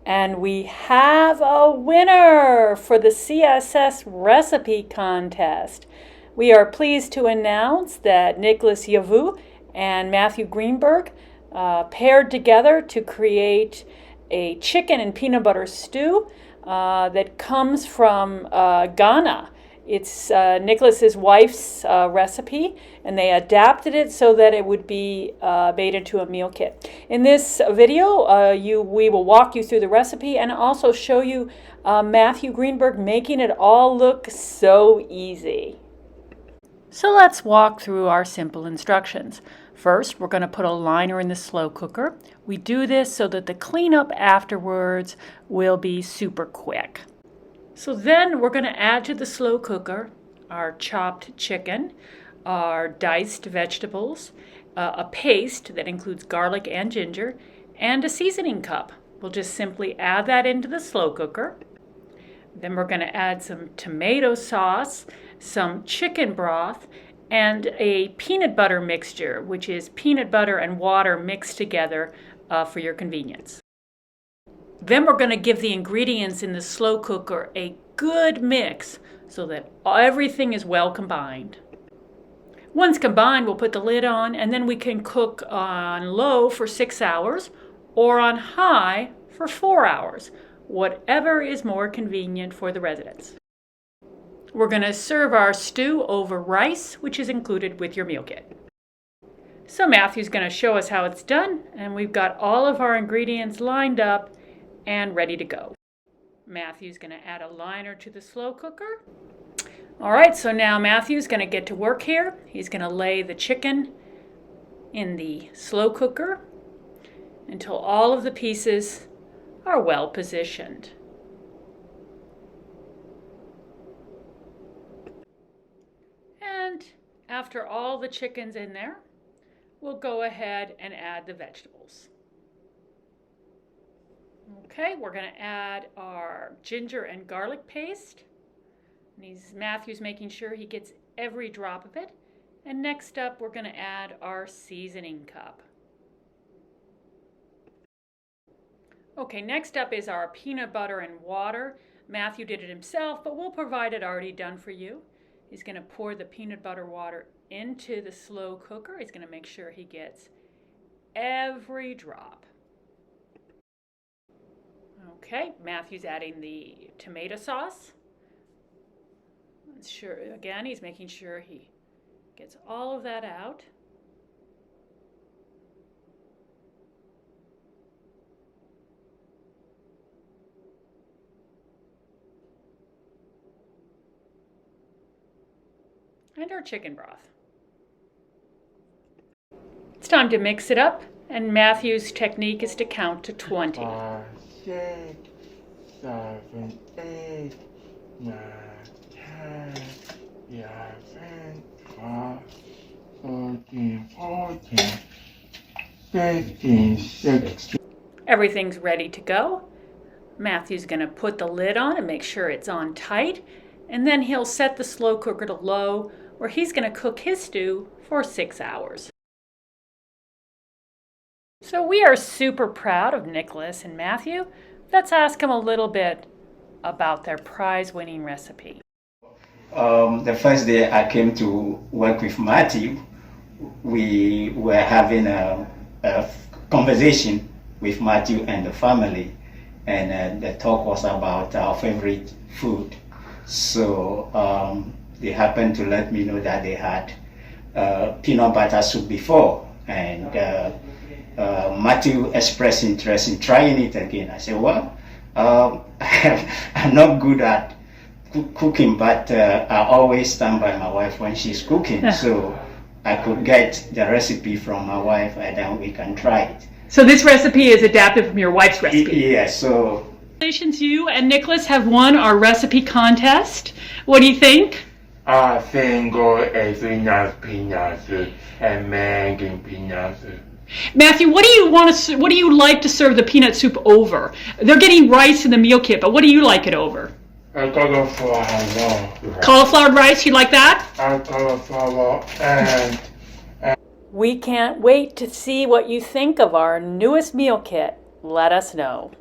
And we have a winner for the CSS Recipe Contest. We are pleased to announce that Nicholas Yevoo and Matthew Greenberg paired together to create a chicken and peanut butter stew that comes from Ghana. It's Nicholas's wife's recipe, and they adapted it so that it would be made into a meal kit. In this video, we will walk you through the recipe and also show you Matthew Greenberg making it all look so easy. So let's walk through our simple instructions. First, we're going to put a liner in the slow cooker. We do this so that the cleanup afterwards will be super quick. So then we're going to add to the slow cooker our chopped chicken, our diced vegetables, a paste that includes garlic and ginger, and a seasoning cup. We'll just simply add that into the slow cooker. Then we're going to add some tomato sauce, some chicken broth, and a peanut butter mixture, which is peanut butter and water mixed together for your convenience. Then we're going to give the ingredients in the slow cooker a good mix so that everything is well combined. Once combined, we'll put the lid on, and then we can cook on low for 6 hours or on high for 4 hours, whatever is more convenient for the residents. We're going to serve our stew over rice, which is included with your meal kit. So Matthew's going to show us how it's done, and we've got all of our ingredients lined up and ready to go. Matthew's going to add a liner to the slow cooker. All right, so now Matthew's going to get to work here. He's going to lay the chicken in the slow cooker until all of the pieces are well positioned. And after all the chicken's in there, we'll go ahead and add the vegetables. Okay, we're going to add our ginger and garlic paste. Matthew's making sure he gets every drop of it. And next up, we're going to add our seasoning cup. Okay, next up is our peanut butter and water. Matthew did it himself, but we'll provide it already done for you. He's going to pour the peanut butter water into the slow cooker. He's going to make sure he gets every drop. Okay, Matthew's adding the tomato sauce. Again, he's making sure he gets all of that out. And our chicken broth. It's time to mix it up, and Matthew's technique is to count to 20. 5, 6, 7, 8, 9, 10, 11, 12, 13, 14, 15, 16. Everything's ready to go. Matthew's going to put the lid on and make sure it's on tight, and then he'll set the slow cooker to low, where he's going to cook his stew for 6 hours. So we are super proud of Nicholas and Matthew. Let's ask them a little bit about their prize-winning recipe. The first day I came to work with Matthew, we were having a conversation with Matthew and the family, and the talk was about our favorite food. So they happened to let me know that they had peanut butter soup before, and Matthew expressed interest in trying it again. I said, well, I'm not good at cooking, but I always stand by my wife when she's cooking. So I could get the recipe from my wife and then we can try it. So this recipe is adapted from your wife's recipe? Yes. So congratulations, you and Nicholas have won our recipe contest. What do you think? I think everything has peanuts and making peanuts. Matthew, what do you like to serve the peanut soup over? They're getting rice in the meal kit, but what do you like it over? Cauliflower. Cauliflowered rice, you like that? Cauliflower and We can't wait to see what you think of our newest meal kit. Let us know.